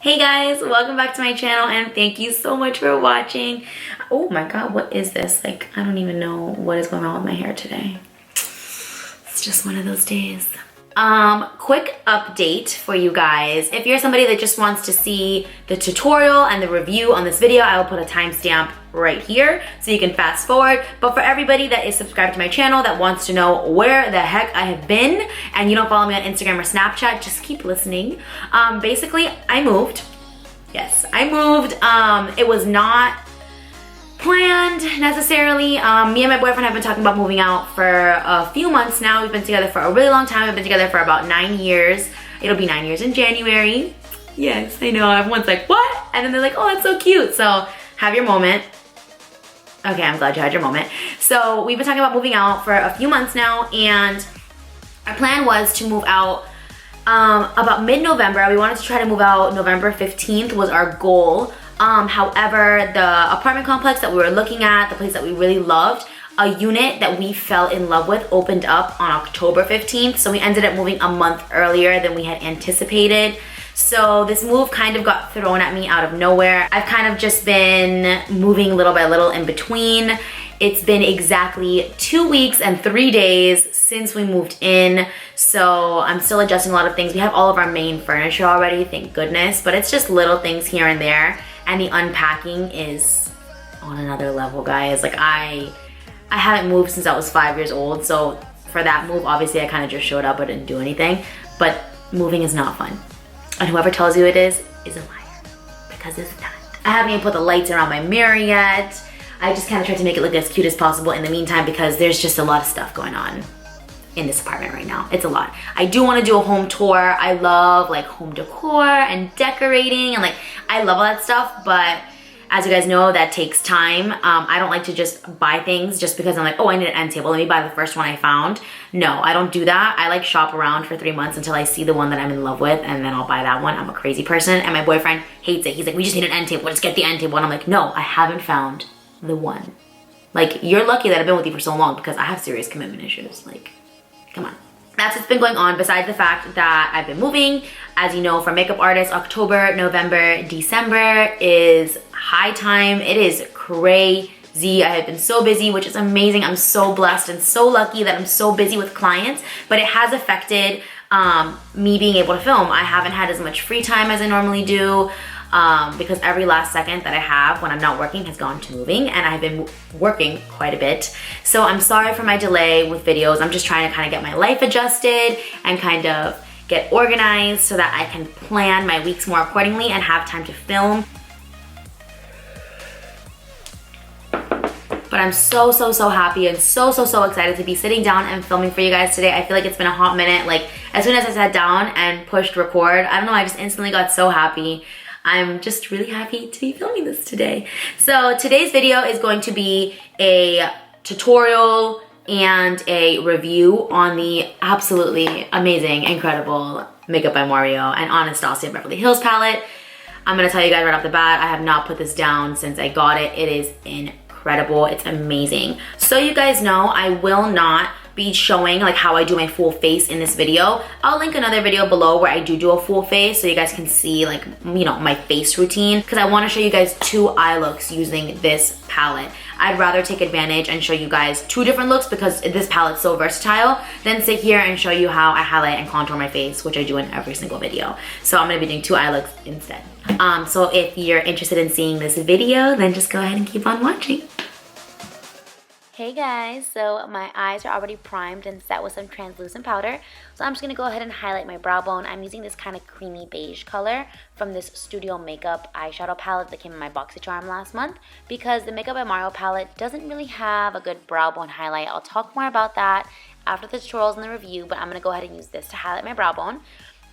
Hey guys, welcome back to my channel and thank you so much for watching. Oh my god, what is this? Like, I don't even know what is going on with my hair today. It's just one of those days. Quick update for you guys. If you're somebody that just wants to see the tutorial and the review on this video, I will put a timestamp right here so you can fast forward. But for everybody that is subscribed to my channel that wants to know where the heck I have been and you don't follow me on Instagram or Snapchat, just keep listening. Basically, I moved. Yes, I moved. It was not planned necessarily. Me and my boyfriend have been talking about moving out for a few months now. We've been together for a really long time. We've been together for about 9 years. It'll be 9 years in January. Yes, I know. Everyone's like, what? And then they're like, oh, that's so cute. So have your moment. Okay, I'm glad you had your moment. So we've been talking about moving out for a few months now, and our plan was to move out about mid-November. We wanted to try to move out November 15th was our goal. However, the apartment complex that we were looking at, the place that we really loved, a unit that we fell in love with opened up on October 15th. So we ended up moving a month earlier than we had anticipated. So this move kind of got thrown at me out of nowhere. I've kind of just been moving little by little in between. It's been exactly 2 weeks and 3 days since we moved in. So I'm still adjusting a lot of things. We have all of our main furniture already, thank goodness, but it's just little things here and there. And the unpacking is on another level, guys. Like I haven't moved since I was 5 years old. So for that move, obviously I kind of just showed up but didn't do anything. But moving is not fun. And whoever tells you it is a liar, because it's not. I haven't even put the lights around my mirror yet. I just kind of tried to make it look as cute as possible in the meantime because there's just a lot of stuff going on in this apartment right now. It's a lot. I do want to do a home tour. I love like home decor and decorating and like I love all that stuff, but as you guys know, that takes time. I don't like to just buy things just because I'm like, oh, I need an end table. Let me buy the first one I found. No, I don't do that. I like shop around for 3 months until I see the one that I'm in love with and then I'll buy that one. I'm a crazy person and my boyfriend hates it. He's like, we just need an end table. Let's get the end table. And I'm like, no, I haven't found the one. Like, you're lucky that I've been with you for so long because I have serious commitment issues. Like, come on. That's what's been going on besides the fact that I've been moving. As you know, for makeup artists, October, November, December is high time. It is crazy. I have been so busy, which is amazing. I'm so blessed and so lucky that I'm so busy with clients, but it has affected me being able to film. I haven't had as much free time as I normally do. Because every last second that I have when I'm not working has gone to moving, and I've been working quite a bit. So I'm sorry for my delay with videos. I'm just trying to kind of get my life adjusted and kind of get organized so that I can plan my weeks more accordingly and have time to film. But I'm so happy and so excited to be sitting down and filming for you guys today. I feel like it's been a hot minute. Like, as soon as I sat down and pushed record, I don't know, I just instantly got so happy. I'm just really happy to be filming this today. So today's video is going to be a tutorial and a review on the absolutely amazing, incredible Makeup by Mario and Anastasia Beverly Hills palette. I'm gonna tell you guys right off the bat, I have not put this down since I got it. It is incredible, it's amazing. So you guys know, I will not be showing like how I do my full face in this video. I'll link another video below where I do a full face so you guys can see like, you know, my face routine, because I want to show you guys 2 eye looks using this palette. I'd rather take advantage and show you guys 2 different looks because this palette's so versatile than sit here and show you how I highlight and contour my face, which I do in every single video. So I'm gonna be doing 2 eye looks instead. So if you're interested in seeing this video, then just go ahead and keep on watching. Hey guys, so my eyes are already primed and set with some translucent powder. So I'm just going to go ahead and highlight my brow bone. I'm using this kind of creamy beige color from this Studio Makeup eyeshadow palette that came in my BoxyCharm last month, because the Makeup by Mario palette doesn't really have a good brow bone highlight. I'll talk more about that after the tutorials and the review, but I'm going to go ahead and use this to highlight my brow bone.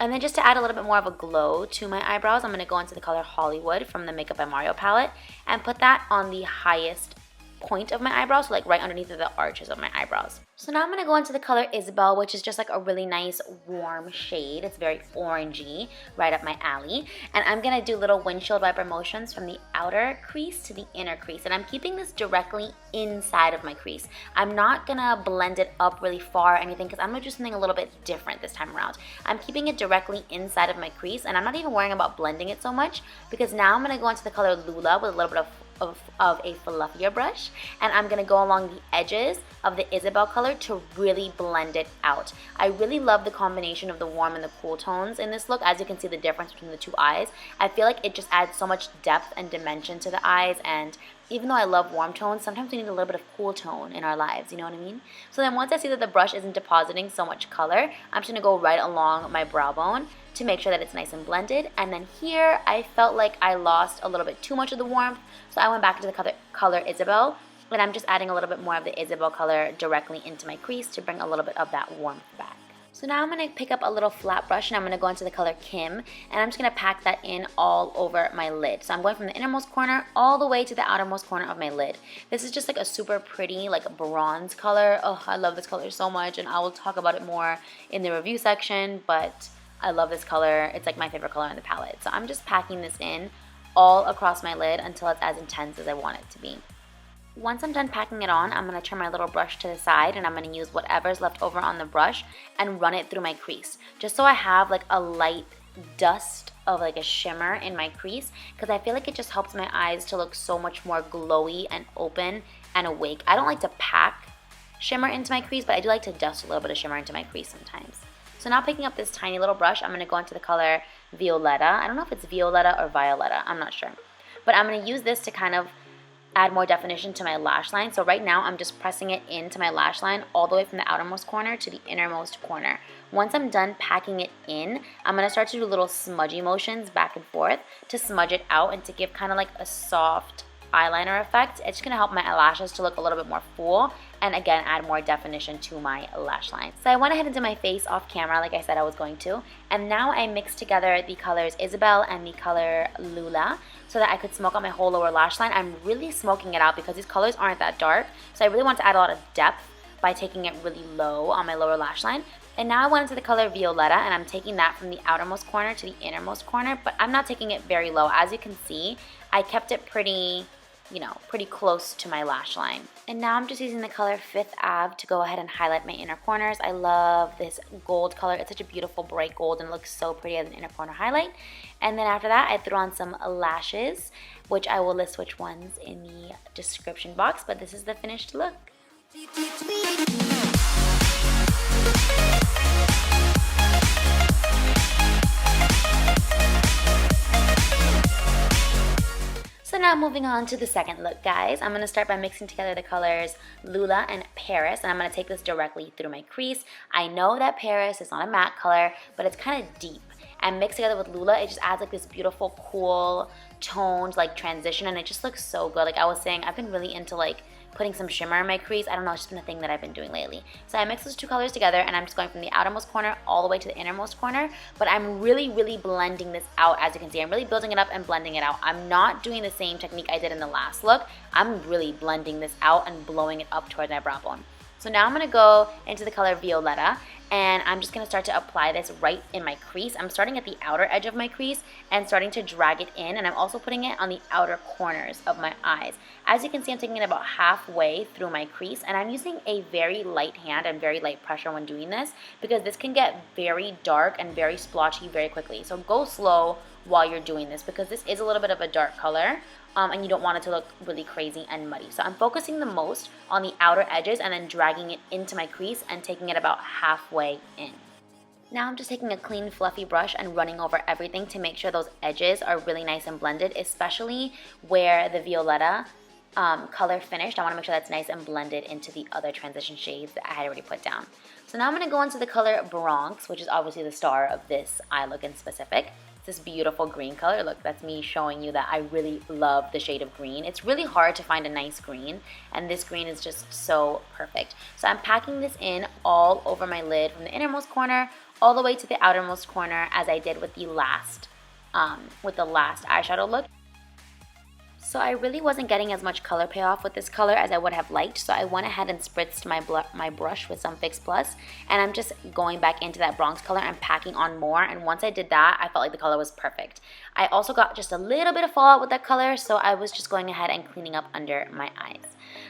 And then just to add a little bit more of a glow to my eyebrows, I'm going to go into the color Hollywood from the Makeup by Mario palette and put that on the highest point of my eyebrows, so like right underneath of the arches of my eyebrows. So now I'm going to go into the color Isabel, which is just like a really nice warm shade. It's very orangey, right up my alley. And I'm going to do little windshield wiper motions from the outer crease to the inner crease. And I'm keeping this directly inside of my crease. I'm not going to blend it up really far or anything because I'm going to do something a little bit different this time around. I'm keeping it directly inside of my crease, and I'm not even worrying about blending it so much because now I'm going to go into the color Lula with a little bit of a fluffier brush, and I'm going to go along the edges of the Isabel color to really blend it out. I really love the combination of the warm and the cool tones in this look. As you can see the difference between the two eyes, I feel like it just adds so much depth and dimension to the eyes, and even though I love warm tones, sometimes we need a little bit of cool tone in our lives, you know what I mean? So then once I see that the brush isn't depositing so much color, I'm just going to go right along my brow bone to make sure that it's nice and blended. And then here, I felt like I lost a little bit too much of the warmth, so I went back into the color Isabel, and I'm just adding a little bit more of the Isabel color directly into my crease to bring a little bit of that warmth back. So now I'm going to pick up a little flat brush, and I'm going to go into the color Kim, and I'm just going to pack that in all over my lid. So I'm going from the innermost corner all the way to the outermost corner of my lid. This is just like a super pretty like bronze color. Oh, I love this color so much, and I will talk about it more in the review section, but I love this color. It's like my favorite color in the palette. So I'm just packing this in all across my lid until it's as intense as I want it to be. Once I'm done packing it on, I'm going to turn my little brush to the side, and I'm going to use whatever's left over on the brush and run it through my crease, just so I have like a light dust of like a shimmer in my crease, because I feel like it just helps my eyes to look so much more glowy and open and awake. I don't like to pack shimmer into my crease, but I do like to dust a little bit of shimmer into my crease sometimes. So now picking up this tiny little brush, I'm going to go into the color Violetta. I don't know if it's Violetta or Violetta, I'm not sure. But I'm going to use this to kind of add more definition to my lash line. So right now I'm just pressing it into my lash line all the way from the outermost corner to the innermost corner. Once I'm done packing it in, I'm going to start to do little smudgy motions back and forth to smudge it out and to give kind of like a soft eyeliner effect. It's just going to help my eyelashes to look a little bit more full and again add more definition to my lash line. So I went ahead and did my face off camera like I said I was going to, and now I mixed together the colors Isabel and the color Lula so that I could smoke out my whole lower lash line. I'm really smoking it out because these colors aren't that dark, so I really want to add a lot of depth by taking it really low on my lower lash line. And now I went into the color Violetta, and I'm taking that from the outermost corner to the innermost corner, but I'm not taking it very low. As you can see, I kept it pretty, you know, pretty close to my lash line. And now I'm just using the color Fifth Ave to go ahead and highlight my inner corners. I love this gold color. It's such a beautiful bright gold and it looks so pretty as an inner corner highlight. And then after that, I threw on some lashes, which I will list which ones in the description box, but this is the finished look. So now moving on to the second look, guys. I'm going to start by mixing together the colors Lula and Paris, and I'm going to take this directly through my crease. I know that Paris is not a matte color, but it's kind of deep. And mixed together with Lula, it just adds like this beautiful, cool, toned like transition, and it just looks so good. Like I was saying, I've been really into like putting some shimmer in my crease. I don't know, it's just been a thing that I've been doing lately. So I mix those two colors together, and I'm just going from the outermost corner all the way to the innermost corner, but I'm really, really blending this out. As you can see, I'm really building it up and blending it out. I'm not doing the same technique I did in the last look. I'm really blending this out and blowing it up towards my brow bone. So now I'm going to go into the color Violetta, and I'm just going to start to apply this right in my crease. I'm starting at the outer edge of my crease and starting to drag it in, and I'm also putting it on the outer corners of my eyes. As you can see, I'm taking it about halfway through my crease, and I'm using a very light hand and very light pressure when doing this because this can get very dark and very splotchy very quickly. So go slow while you're doing this because this is a little bit of a dark color. And you don't want it to look really crazy and muddy. So I'm focusing the most on the outer edges and then dragging it into my crease and taking it about halfway in. Now I'm just taking a clean fluffy brush and running over everything to make sure those edges are really nice and blended, especially where the Violetta color finished. I want to make sure that's nice and blended into the other transition shades that I had already put down. So now I'm going to go into the color Bronx, which is obviously the star of this eye look in specific. This beautiful green color. Look, that's me showing you that I really love the shade of green. It's really hard to find a nice green, and this green is just so perfect. So I'm packing this in all over my lid from the innermost corner all the way to the outermost corner as I did with the last eyeshadow look. So I really wasn't getting as much color payoff with this color as I would have liked, so I went ahead and spritzed my brush with some Fix Plus, and I'm just going back into that bronze color and packing on more, and once I did that, I felt like the color was perfect. I also got just a little bit of fallout with that color, so I was just going ahead and cleaning up under my eyes.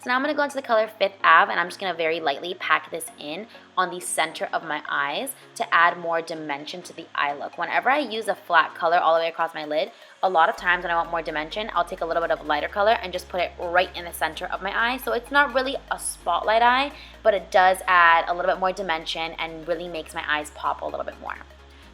So now I'm going to go into the color Fifth Ave, and I'm just going to very lightly pack this in on the center of my eyes to add more dimension to the eye look. Whenever I use a flat color all the way across my lid, a lot of times when I want more dimension, I'll take a little bit of lighter color and just put it right in the center of my eye. So it's not really a spotlight eye, but it does add a little bit more dimension and really makes my eyes pop a little bit more.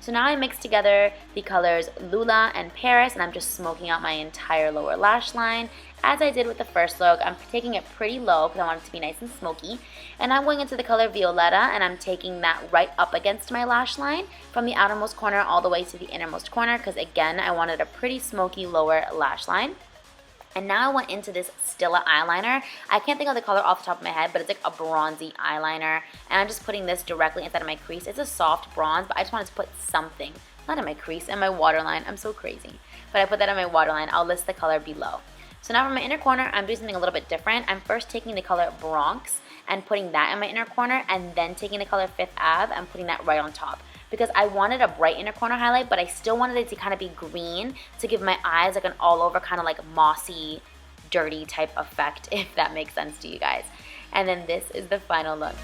So now I mix together the colors Lula and Paris, and I'm just smoking out my entire lower lash line. As I did with the first look, I'm taking it pretty low because I want it to be nice and smoky. And I'm going into the color Violetta, and I'm taking that right up against my lash line from the outermost corner all the way to the innermost corner because, again, I wanted a pretty smoky lower lash line. And now I went into this Stila eyeliner. I can't think of the color off the top of my head, but it's like a bronzy eyeliner. And I'm just putting this directly inside of my crease. It's a soft bronze, but I just wanted to put something, not in my crease, in my waterline. I'm so crazy. But I put that in my waterline. I'll list the color below. So now for my inner corner, I'm doing something a little bit different. I'm first taking the color Bronx and putting that in my inner corner, and then taking the color Fifth Ave and putting that right on top. Because I wanted a bright inner corner highlight, but I still wanted it to kind of be green to give my eyes like an all over kind of like mossy, dirty type effect, if that makes sense to you guys. And then this is the final look.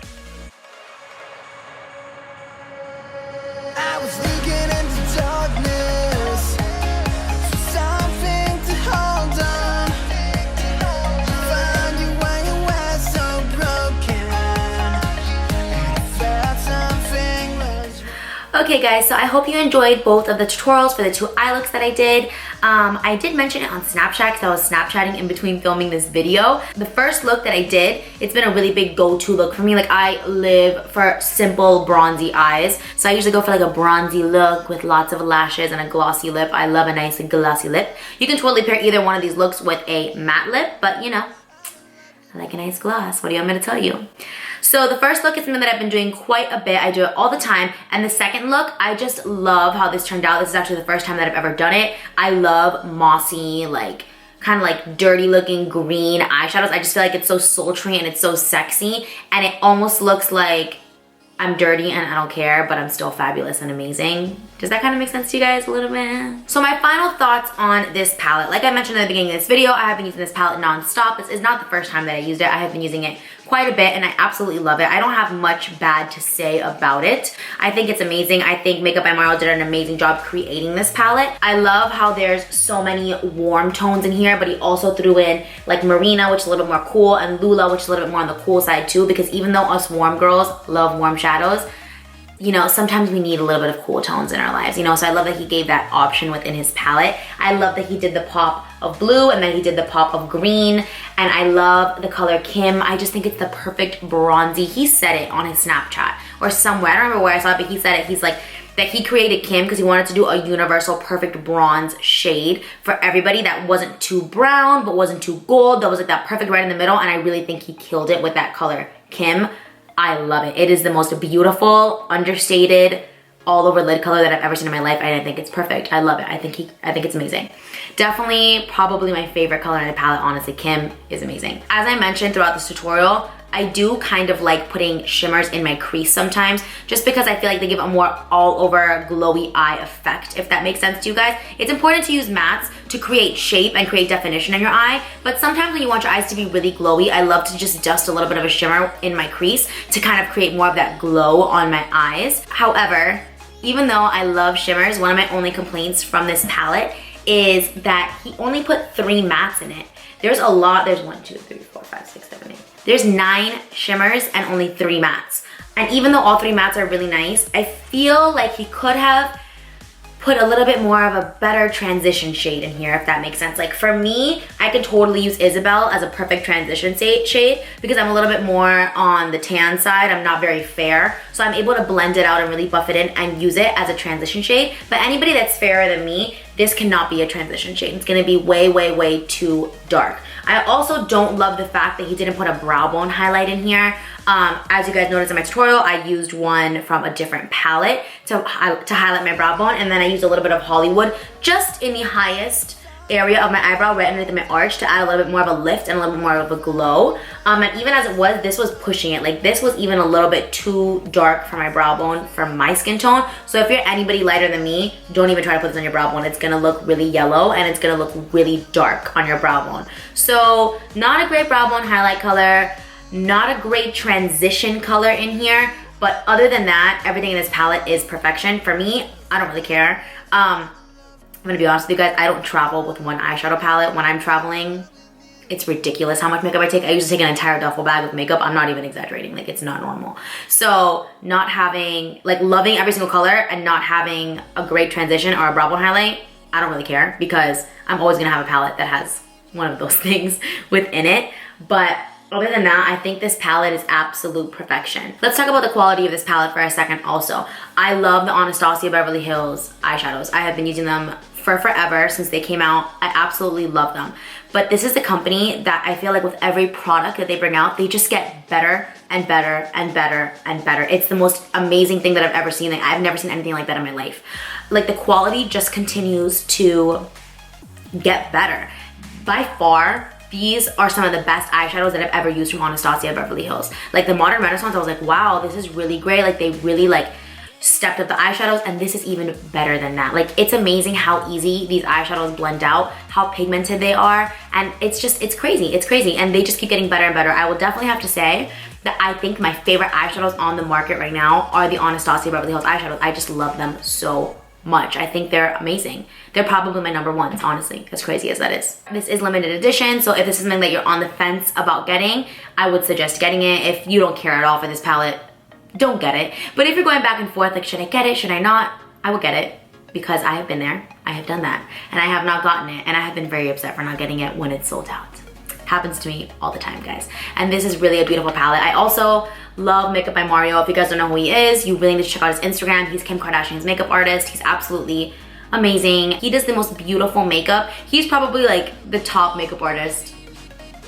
I was looking into darkness, something to hold on. Found you when you were so broken, and I felt something was wrong. Okay guys, so I hope you enjoyed both of the tutorials for the two eye looks that I did. I did mention it on Snapchat because I was Snapchatting in between filming this video. The first look that I did, it's been a really big go-to look for me. Like, I live for simple bronzy eyes. So I usually go for like a bronzy look with lots of lashes and a glossy lip. I love a nice glossy lip. You can totally pair either one of these looks with a matte lip, but you know, I like a nice gloss. What do you want me to tell you? So the first look is something that I've been doing quite a bit. I do it all the time. And the second look, I just love how this turned out. This is actually the first time that I've ever done it. I love mossy, like kind of like dirty looking green eyeshadows. I just feel like it's so sultry and it's so sexy. And it almost looks like I'm dirty and I don't care, but I'm still fabulous and amazing. Does that kind of make sense to you guys a little bit? So my final thoughts on this palette. Like I mentioned at the beginning of this video, I have been using this palette non-stop. This is not the first time that I used it. I have been using it quite a bit and I absolutely love it. I don't have much bad to say about it. I think it's amazing. I think Makeup by Marlo did an amazing job creating this palette. I love how there's so many warm tones in here, but he also threw in like Marina, which is a little bit more cool, and Lula, which is a little bit more on the cool side too, because even though us warm girls love warm shadows, you know, sometimes we need a little bit of cool tones in our lives, you know, so I love that he gave that option within his palette. I love that he did the pop of blue and then he did the pop of green, and I love the color Kim. I just think it's the perfect bronzy. He said it on his Snapchat or somewhere, I don't remember where I saw it, but he said it. He's like, that he created Kim because he wanted to do a universal perfect bronze shade for everybody that wasn't too brown but wasn't too gold, that was like that perfect right in the middle, and I really think he killed it with that color Kim. I love it. It is the most beautiful, understated, all over lid color that I've ever seen in my life, and I think it's perfect. I love it. I think it's amazing. Definitely, probably my favorite color in the palette, honestly. Kim is amazing. As I mentioned throughout this tutorial, I do kind of like putting shimmers in my crease sometimes, just because I feel like they give a more all over glowy eye effect, if that makes sense to you guys. It's important to use mattes to create shape and create definition in your eye, but sometimes when you want your eyes to be really glowy, I love to just dust a little bit of a shimmer in my crease to kind of create more of that glow on my eyes. However, even though I love shimmers, one of my only complaints from this palette is that he only put 3 mattes in it. There's a lot, there's 1, 2, 3, 4, 5, 6, 7, 8. There's 9 shimmers and only 3 mattes. And even though all 3 mattes are really nice, I feel like he could have put a little bit more of a better transition shade in here, if that makes sense. Like for me, I could totally use Isabel as a perfect transition shade because I'm a little bit more on the tan side. I'm not very fair. So I'm able to blend it out and really buff it in and use it as a transition shade. But anybody that's fairer than me, this cannot be a transition shade. It's gonna be way, way, way too dark. I also don't love the fact that he didn't put a brow bone highlight in here. As you guys noticed in my tutorial, I used one from a different palette to highlight my brow bone, and then I used a little bit of Hollywood just in the highest area of my eyebrow right underneath my arch to add a little bit more of a lift and a little bit more of a glow. And even as it was, this was pushing it. Like this was even a little bit too dark for my brow bone for my skin tone. So if you're anybody lighter than me, don't even try to put this on your brow bone. It's gonna look really yellow and it's gonna look really dark on your brow bone. So not a great brow bone highlight color, not a great transition color in here, but other than that, everything in this palette is perfection. For me, I don't really care. I'm gonna be honest with you guys, I don't travel with one eyeshadow palette. When I'm traveling, it's ridiculous how much makeup I take. I usually take an entire duffel bag of makeup. I'm not even exaggerating, like it's not normal. So not having, like loving every single color and not having a great transition or a brow bone highlight, I don't really care because I'm always gonna have a palette that has one of those things within it. But other than that, I think this palette is absolute perfection. Let's talk about the quality of this palette for a second also. I love the Anastasia Beverly Hills eyeshadows. I have been using them for forever since they came out. I absolutely love them. But this is the company that I feel like with every product that they bring out, they just get better and better and better and better. It's the most amazing thing that I've ever seen. Like, I've never seen anything like that in my life. Like the quality just continues to get better. By far, these are some of the best eyeshadows that I've ever used from Anastasia Beverly Hills. Like the Modern Renaissance, I was like, wow, this is really great. Like they really like stepped up the eyeshadows, and this is even better than that. Like it's amazing how easy these eyeshadows blend out, how pigmented they are, and it's crazy. It's crazy, and they just keep getting better and better. I will definitely have to say that I think my favorite eyeshadows on the market right now are the Anastasia Beverly Hills eyeshadows. I just love them so much. I think they're amazing. They're probably my number ones, honestly, as crazy as that is. This is limited edition, so if this is something that you're on the fence about getting, I would suggest getting it. If you don't care at all for this palette, don't get it. But if you're going back and forth, like should I get it, should I not, I will get it because I have been there, I have done that, and I have not gotten it, and I have been very upset for not getting it when it's sold out. Happens to me all the time, guys. And this is really a beautiful palette. I also love Makeup by Mario. If you guys don't know who he is, you really need to check out his Instagram. He's Kim Kardashian's makeup artist. He's absolutely amazing. He does the most beautiful makeup. He's probably like the top makeup artist,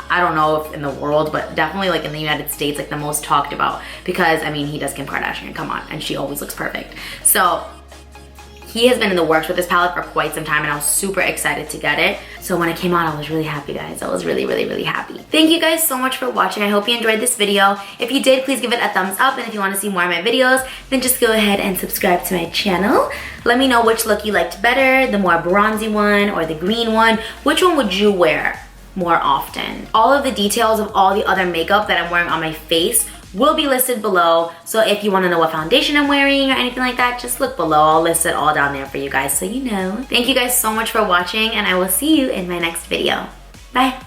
I don't know if in the world, but definitely like in the United States, like the most talked about, because I mean, he does Kim Kardashian, come on, and she always looks perfect. So he has been in the works with this palette for quite some time, and I was super excited to get it. So when it came out, I was really happy, guys. I was really, really, really happy. Thank you guys so much for watching. I hope you enjoyed this video. If you did, please give it a thumbs up, and if you want to see more of my videos, then just go ahead and subscribe to my channel. Let me know which look you liked better, the more bronzy one or the green one. Which one would you wear more often? All of the details of all the other makeup that I'm wearing on my face will be listed below. So if you want to know what foundation I'm wearing or anything like that, just look below. I'll list it all down there for you guys so you know. Thank you guys so much for watching, and I will see you in my next video. Bye.